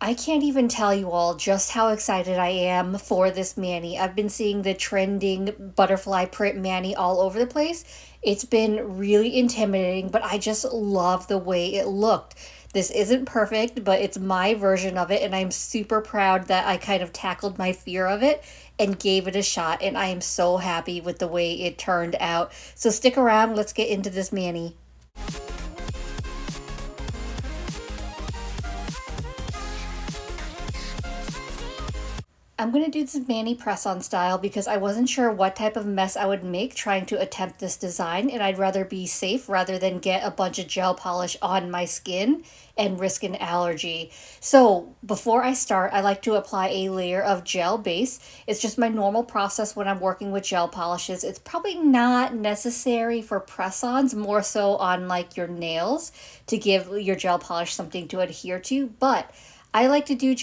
I can't even tell you all just how excited I am for this mani. I've been seeing the trending butterfly print mani all over the place. It's been really intimidating, but I just love the way it looked. This isn't perfect, but it's my version of it, and I'm super proud that I kind of tackled my fear of it and gave it a shot, and I am so happy with the way it turned out. So stick around, let's get into this mani. I'm going to do this mani press-on style because I wasn't sure what type of mess I would make trying to attempt this design, and I'd rather be safe rather than get a bunch of gel polish on my skin and risk an allergy. So before I start, I like to apply a layer of gel base. It's just my normal process when I'm working with gel polishes. It's probably not necessary for press-ons, more so on like your nails to give your gel polish something to adhere to, but I like to do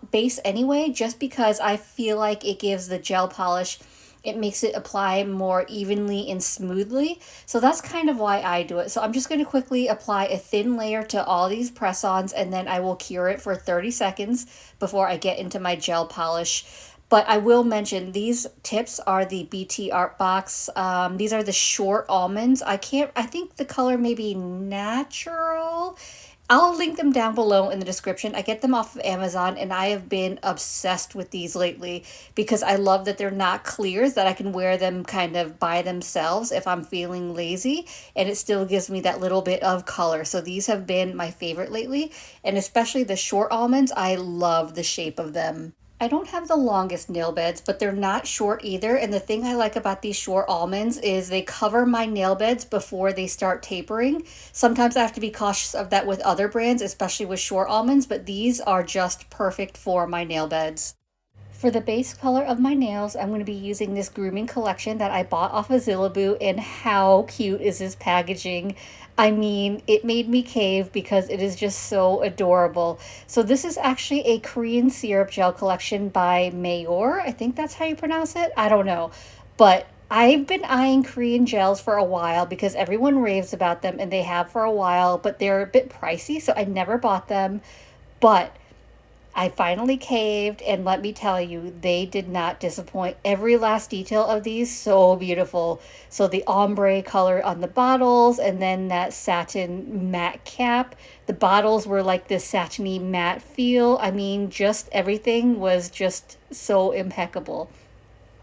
base anyway, just because I feel like it gives the gel polish, it makes it apply more evenly and smoothly. So that's kind of why I do it. So I'm just going to quickly apply a thin layer to all these press-ons, and then I will cure it for 30 seconds before I get into my gel polish. But I will mention these tips are the BT Art Box. These are the short almonds. I think the color may be natural. I'll link them down below in the description. I get them off of Amazon, and I have been obsessed with these lately because I love that they're not clears, that I can wear them kind of by themselves if I'm feeling lazy, and it still gives me that little bit of color. So these have been my favorite lately, and especially the short almonds, I love the shape of them. I don't have the longest nail beds, but they're not short either. And the thing I like about these short almonds is they cover my nail beds before they start tapering. Sometimes I have to be cautious of that with other brands, especially with short almonds, but these are just perfect for my nail beds. For the base color of my nails, I'm going to be using this grooming collection that I bought off of Zillabeau, and how cute is this packaging? I mean, it made me cave because it is just so adorable. So this is actually a Korean syrup gel collection by Mayour. I think that's how you pronounce it. I don't know. But I've been eyeing Korean gels for a while because everyone raves about them, and they have for a while, but they're a bit pricey, so I never bought them. But I finally caved, and let me tell you, they did not disappoint. Every last detail of these, so beautiful. So the ombre color on the bottles, and then that satin matte cap. The bottles were like this satiny matte feel. I mean, just everything was just so impeccable.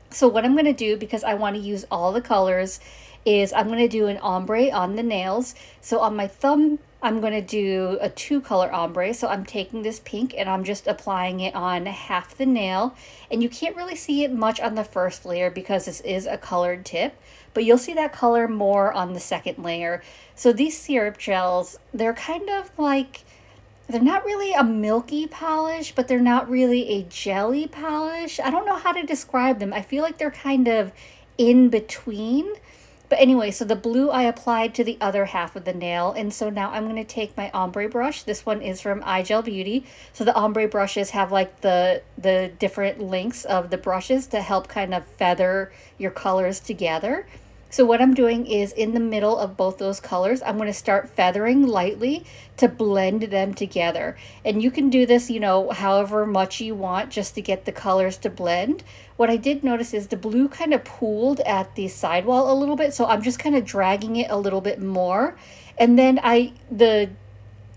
So what I'm going to do, because I want to use all the colors, is I'm going to do an ombre on the nails. So on my thumb, I'm going to do a two-color ombre. So I'm taking this pink and I'm just applying it on half the nail. And you can't really see it much on the first layer because this is a colored tip, but you'll see that color more on the second layer. So these syrup gels, they're kind of like, they're not really a milky polish, but they're not really a jelly polish. I don't know how to describe them. I feel like they're kind of in between. But anyway, so the blue I applied to the other half of the nail. And so now I'm going to take my ombre brush. This one is from iGel Beauty. So the ombre brushes have like the different lengths of the brushes to help kind of feather your colors together. So what I'm doing is in the middle of both those colors, I'm going to start feathering lightly to blend them together. And you can do this, you know, however much you want just to get the colors to blend. What I did notice is the blue kind of pooled at the sidewall a little bit, so I'm just kind of dragging it a little bit more. And then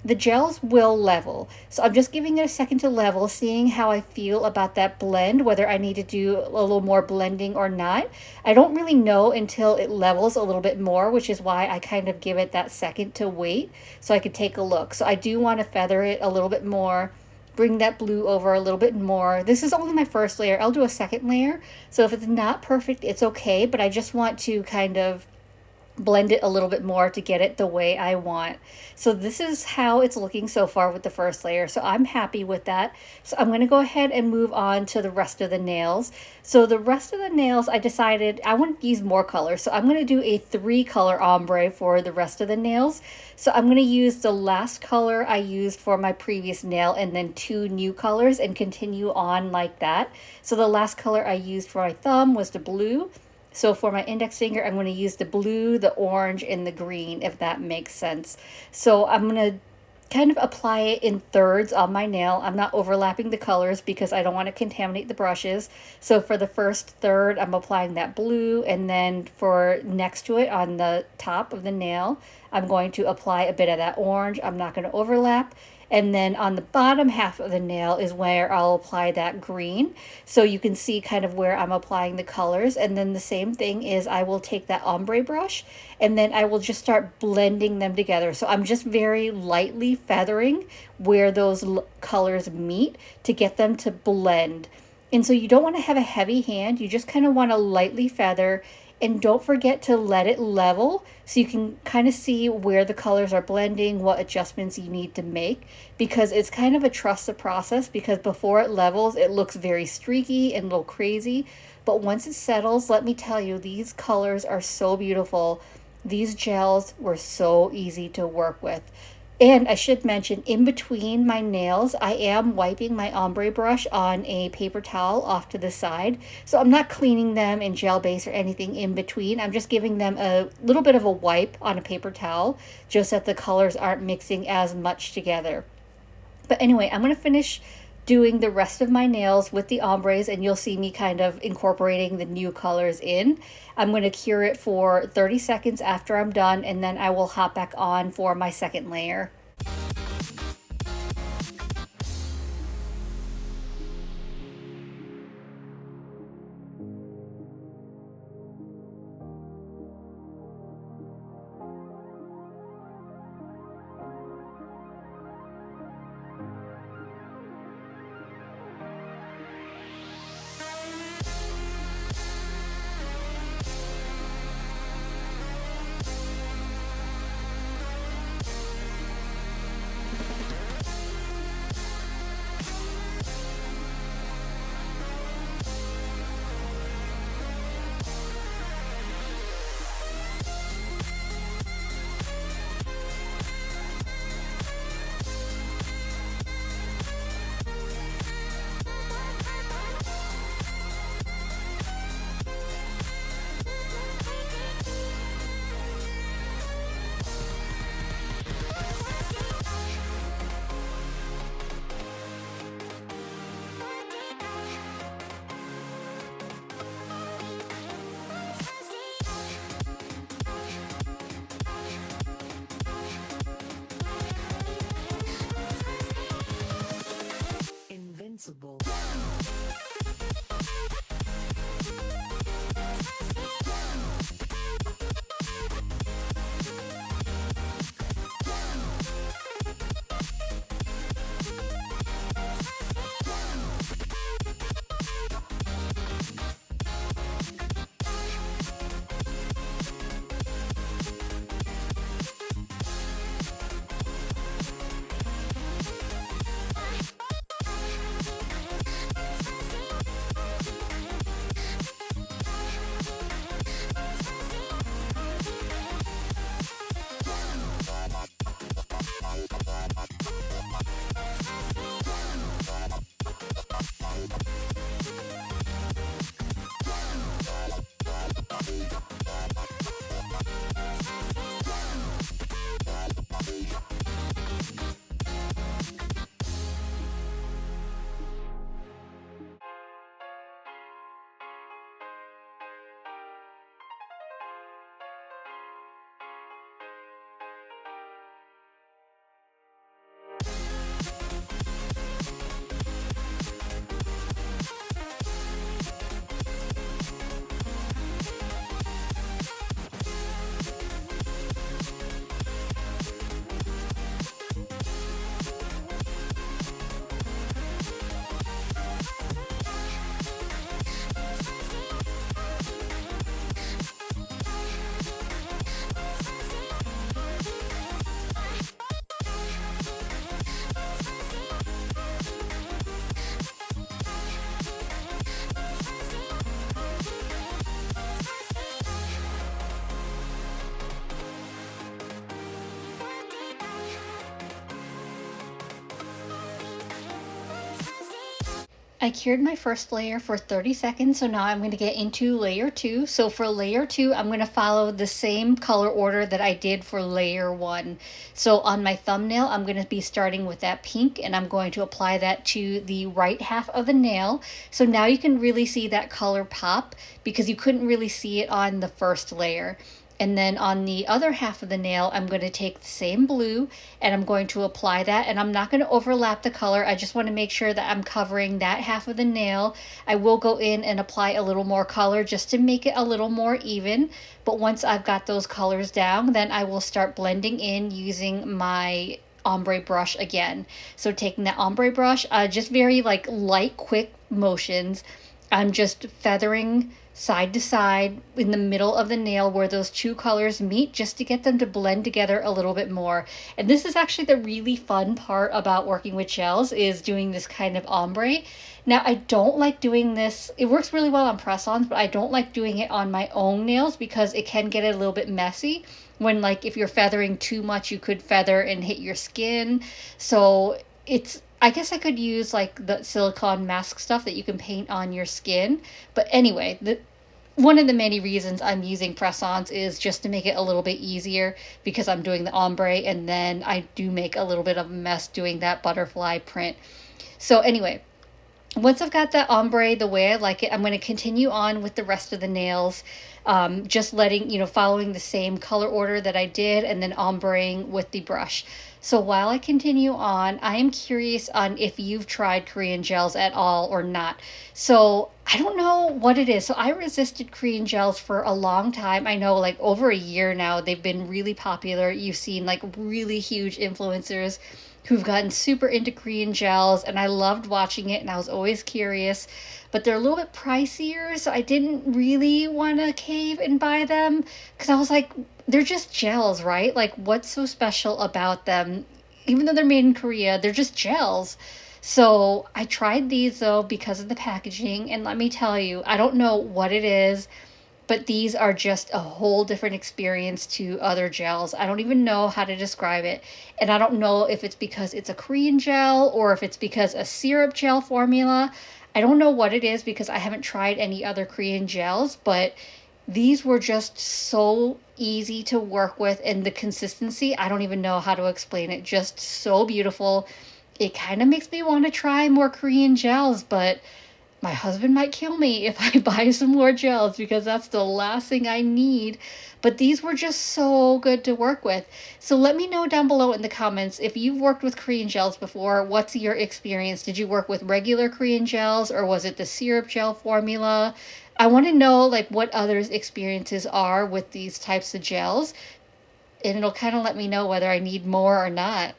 the gels will level. So I'm just giving it a second to level, seeing how I feel about that blend, whether I need to do a little more blending or not. I don't really know until it levels a little bit more, which is why I kind of give it that second to wait so I could take a look. So I do want to feather it a little bit more, bring that blue over a little bit more. This is only my first layer. I'll do a second layer. So if it's not perfect, it's okay, but I just want to kind of blend it a little bit more to get it the way I want. So this is how it's looking so far with the first layer. So I'm happy with that. So I'm going to go ahead and move on to the rest of the nails. So the rest of the nails, I decided I want to use more color. So I'm going to do a 3-color ombre for the rest of the nails. So I'm going to use the last color I used for my previous nail and then 2 new colors and continue on like that. So the last color I used for my thumb was the blue. So for my index finger, I'm going to use the blue, the orange, and the green, if that makes sense. So I'm going to kind of apply it in thirds on my nail. I'm not overlapping the colors because I don't want to contaminate the brushes. So for the first third, I'm applying that blue, and then for next to it on the top of the nail, I'm going to apply a bit of that orange. I'm not going to overlap. And then on the bottom half of the nail is where I'll apply that green. So you can see kind of where I'm applying the colors. And then the same thing is I will take that ombre brush and then I will just start blending them together. So I'm just very lightly feathering where those colors meet to get them to blend. And so you don't want to have a heavy hand. You just kind of want to lightly feather, and don't forget to let it level so you can kind of see where the colors are blending, what adjustments you need to make, because it's kind of a trust the process, because before it levels, it looks very streaky and a little crazy. But once it settles, let me tell you, these colors are so beautiful. These gels were so easy to work with. And I should mention, in between my nails, I am wiping my ombre brush on a paper towel off to the side. So I'm not cleaning them in gel base or anything in between. I'm just giving them a little bit of a wipe on a paper towel, just that the colors aren't mixing as much together. But anyway, I'm going to finish doing the rest of my nails with the ombres, and you'll see me kind of incorporating the new colors in. I'm going to cure it for 30 seconds after I'm done, and then I will hop back on for my second layer. Invincible. I cured my first layer for 30 seconds, so now I'm going to get into layer 2. So for layer 2, I'm going to follow the same color order that I did for layer 1. So on my thumbnail, I'm going to be starting with that pink, and I'm going to apply that to the right half of the nail. So now you can really see that color pop because you couldn't really see it on the first layer. And then on the other half of the nail, I'm going to take the same blue and I'm going to apply that. And I'm not going to overlap the color. I just want to make sure that I'm covering that half of the nail. I will go in and apply a little more color just to make it a little more even. But once I've got those colors down, then I will start blending in using my ombre brush again. So taking that ombre brush, just very like light, quick motions. I'm just feathering side to side in the middle of the nail where those two colors meet, just to get them to blend together a little bit more. And this is actually the really fun part about working with gels, is doing this kind of ombre. Now, I don't like doing this. It works really well on press-ons, but I don't like doing it on my own nails because it can get a little bit messy. When, like, if you're feathering too much, you could feather and hit your skin. So I guess I could use like the silicone mask stuff that you can paint on your skin. But anyway, one of the many reasons I'm using press-ons is just to make it a little bit easier, because I'm doing the ombre and then I do make a little bit of a mess doing that butterfly print. So anyway, once I've got that ombre the way I like it, I'm going to continue on with the rest of the nails. Just letting, following the same color order that I did, and then ombreing with the brush. So while I continue on, I am curious on if you've tried Korean gels at all or not. So I don't know what it is. So I resisted Korean gels for a long time. I know, like, over a year now, they've been really popular. You've seen like really huge influencers who've gotten super into Korean gels, and I loved watching it, and I was always curious. But they're a little bit pricier, so I didn't really want to cave and buy them, because I was like, they're just gels, right? Like, what's so special about them? Even though they're made in Korea, they're just gels. So I tried these though because of the packaging, and let me tell you, I don't know what it is, but these are just a whole different experience to other gels. I don't even know how to describe it. And I don't know if it's because it's a Korean gel or if it's because a syrup gel formula. I don't know what it is because I haven't tried any other Korean gels, but these were just so easy to work with, and the consistency, I don't even know how to explain it. Just so beautiful. It kind of makes me want to try more Korean gels, but my husband might kill me if I buy some more gels because that's the last thing I need. But these were just so good to work with. So let me know down below in the comments if you've worked with Korean gels before. What's your experience? Did you work with regular Korean gels, or was it the syrup gel formula? I want to know like what others' experiences are with these types of gels, and it'll kind of let me know whether I need more or not.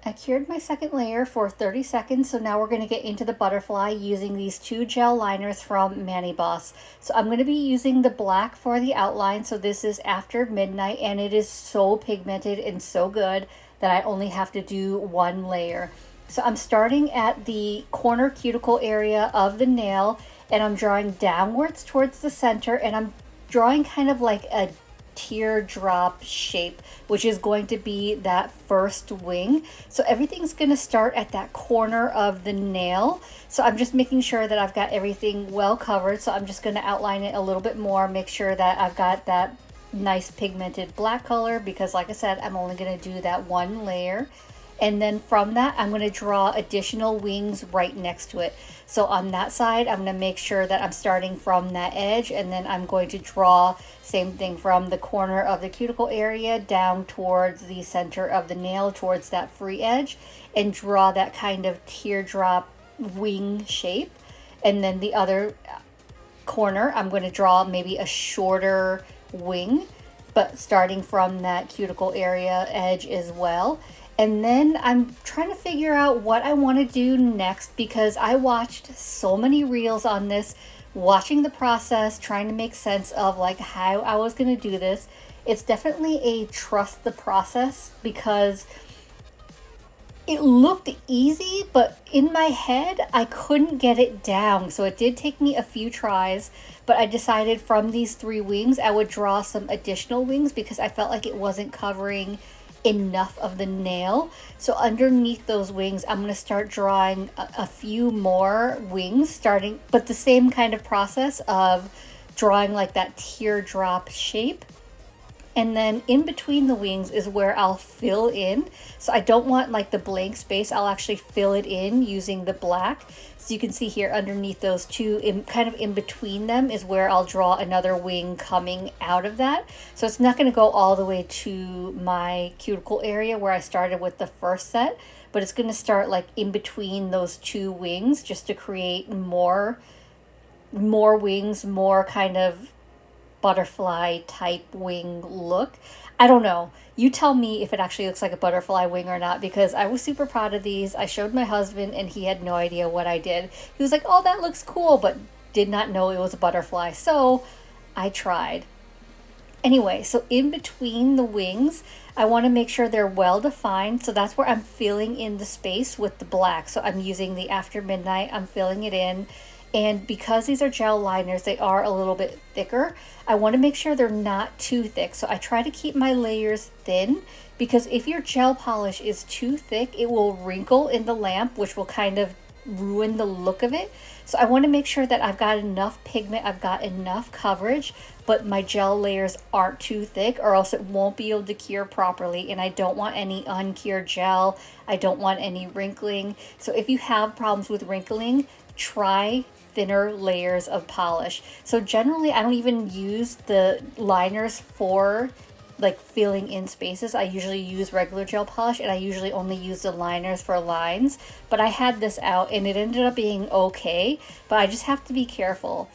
I cured my second layer for 30 seconds, so now we're going to get into the butterfly using these two gel liners from Mani Boss. So I'm going to be using the black for the outline, so this is After Midnight, and it is so pigmented and so good that I only have to do one layer. So I'm starting at the corner cuticle area of the nail, and I'm drawing downwards towards the center, and I'm drawing kind of like a teardrop shape, which is going to be that first wing. So everything's going to start at that corner of the nail. So I'm just making sure that I've got everything well covered. So I'm just going to outline it a little bit more, make sure that I've got that nice pigmented black color, because like I said, I'm only going to do that one layer. And then from that, I'm going to draw additional wings right next to it. So on that side, I'm going to make sure that I'm starting from that edge, and then I'm going to draw same thing from the corner of the cuticle area down towards the center of the nail, towards that free edge, and draw that kind of teardrop wing shape. And then the other corner, I'm going to draw maybe a shorter wing, but starting from that cuticle area edge as well. And then I'm trying to figure out what I want to do next, because I watched so many reels on this, watching the process, trying to make sense of like how I was going to do this. It's definitely a trust the process, because it looked easy, but in my head, I couldn't get it down. So it did take me a few tries, but I decided from these three wings, I would draw some additional wings because I felt like it wasn't covering enough of the nail. So underneath those wings, I'm going to start drawing a few more wings, starting, but the same kind of process of drawing like that teardrop shape. And then in between the wings is where I'll fill in. So I don't want like the blank space. I'll actually fill it in using the black. So you can see here underneath those two, kind of in between them, is where I'll draw another wing coming out of that. So it's not going to go all the way to my cuticle area where I started with the first set, but it's going to start like in between those two wings, just to create more wings, more kind of butterfly type wing look. I don't know. You tell me if it actually looks like a butterfly wing or not, because I was super proud of these. I showed my husband and he had no idea what I did. He was like, "Oh, that looks cool," but did not know it was a butterfly. So I tried. Anyway, so in between the wings, I want to make sure they're well defined. So that's where I'm filling in the space with the black. So I'm using the After Midnight. I'm filling it in. And because these are gel liners, they are a little bit thicker. I want to make sure they're not too thick. So I try to keep my layers thin, because if your gel polish is too thick, it will wrinkle in the lamp, which will kind of ruin the look of it. So I want to make sure that I've got enough pigment, I've got enough coverage, but my gel layers aren't too thick, or else it won't be able to cure properly. And I don't want any uncured gel. I don't want any wrinkling. So if you have problems with wrinkling, try thinner layers of polish. So generally I don't even use the liners for like filling in spaces. I usually use regular gel polish, and I usually only use the liners for lines. But I had this out and it ended up being okay, but I just have to be careful.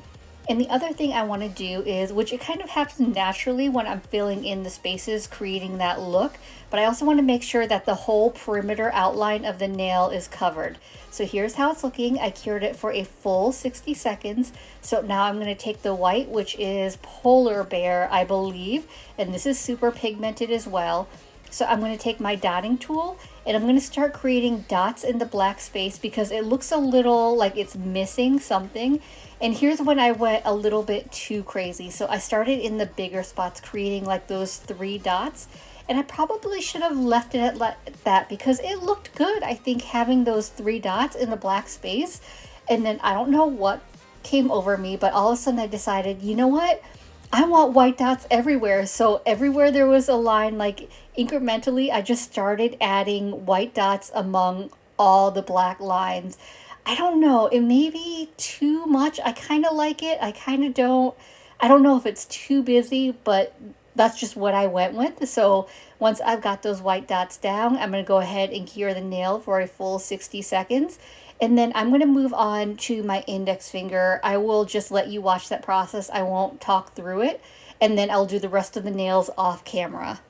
And the other thing I want to do is, which it kind of happens naturally when I'm filling in the spaces, creating that look, but I also want to make sure that the whole perimeter outline of the nail is covered. So here's how it's looking. I cured it for a full 60 seconds. So now I'm going to take the white, which is Polar Bear, I believe, and this is super pigmented as well. So I'm going to take my dotting tool and I'm going to start creating dots in the black space, because it looks a little like it's missing something. And here's when I went a little bit too crazy. So I started in the bigger spots, creating like those 3 dots. And I probably should have left it at that, because it looked good, I think, having those 3 dots in the black space. And then I don't know what came over me, but all of a sudden I decided, you know what? I want white dots everywhere. So everywhere there was a line, like incrementally, I just started adding white dots among all the black lines. I don't know, it may be too much. I kind of like it. I kind of don't. I don't know if it's too busy, but that's just what I went with. So once I've got those white dots down, I'm going to go ahead and cure the nail for a full 60 seconds. And then I'm going to move on to my index finger. I will just let you watch that process. I won't talk through it. And then I'll do the rest of the nails off camera.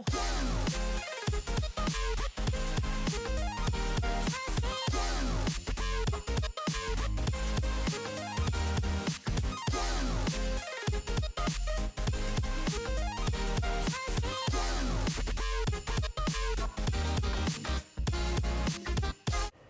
go.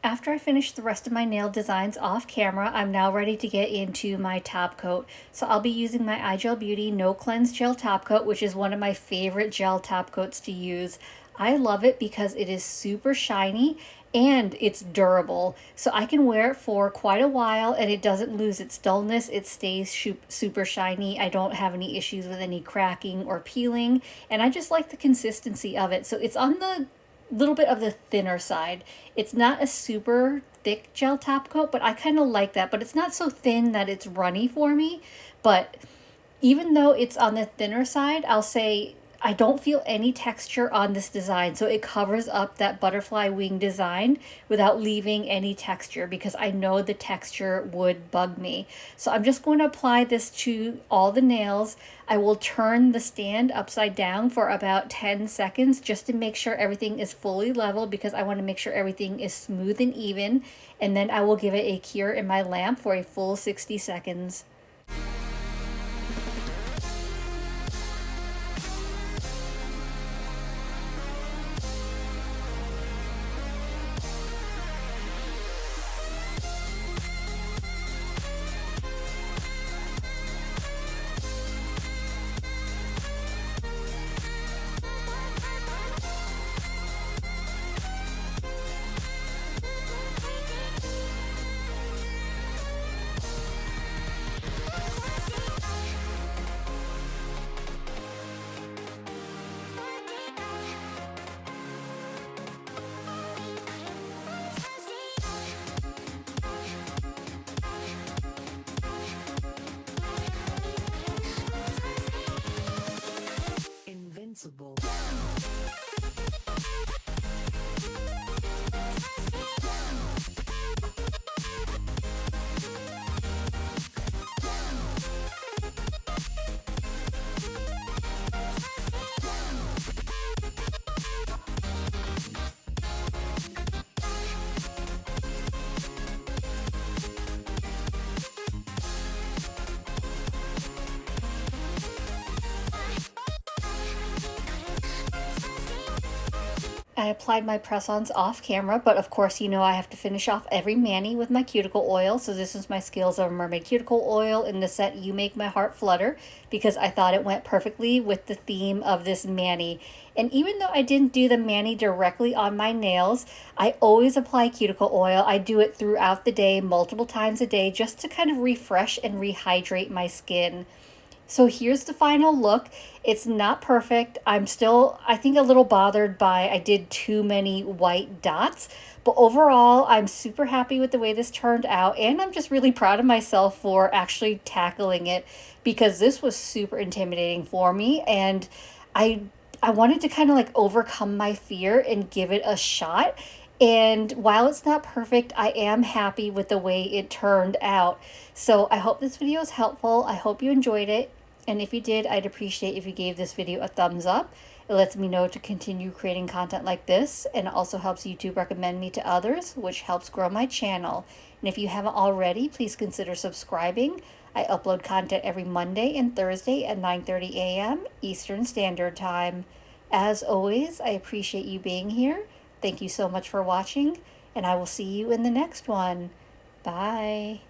After I finish the rest of my nail designs off camera, I'm now ready to get into my top coat. So I'll be using my iGel Beauty No Cleanse Gel Top Coat, which is one of my favorite gel top coats to use. I love it because it is super shiny and it's durable. So I can wear it for quite a while and it doesn't lose its dullness. It stays super shiny. I don't have any issues with any cracking or peeling, and I just like the consistency of it. So it's on the little bit of the thinner side. It's not a super thick gel top coat, but I kind of like that. But it's not so thin that it's runny for me. But even though it's on the thinner side, I'll say I don't feel any texture on this design. So it covers up that butterfly wing design without leaving any texture, because I know the texture would bug me. So I'm just going to apply this to all the nails. I will turn the stand upside down for about 10 seconds just to make sure everything is fully level, because I want to make sure everything is smooth and even. And then I will give it a cure in my lamp for a full 60 seconds. Invincible. I applied my press-ons off camera, but of course you know I have to finish off every mani with my cuticle oil. So this is my Skills of Mermaid cuticle oil in the set You Make My Heart Flutter, because I thought it went perfectly with the theme of this mani. And even though I didn't do the mani directly on my nails, I always apply cuticle oil. I do it throughout the day, multiple times a day, just to kind of refresh and rehydrate my skin. So here's the final look. It's not perfect. I'm still, I think, a little bothered by I did too many white dots. But overall, I'm super happy with the way this turned out. And I'm just really proud of myself for actually tackling it, because this was super intimidating for me. And I wanted to kind of like overcome my fear and give it a shot. And while it's not perfect, I am happy with the way it turned out. So I hope this video is helpful. I hope you enjoyed it. And if you did, I'd appreciate if you gave this video a thumbs up. It lets me know to continue creating content like this, and it also helps YouTube recommend me to others, which helps grow my channel. And if you haven't already, please consider subscribing. I upload content every Monday and Thursday at 9:30 a.m. Eastern Standard Time. As always, I appreciate you being here. Thank you so much for watching, and I will see you in the next one. Bye.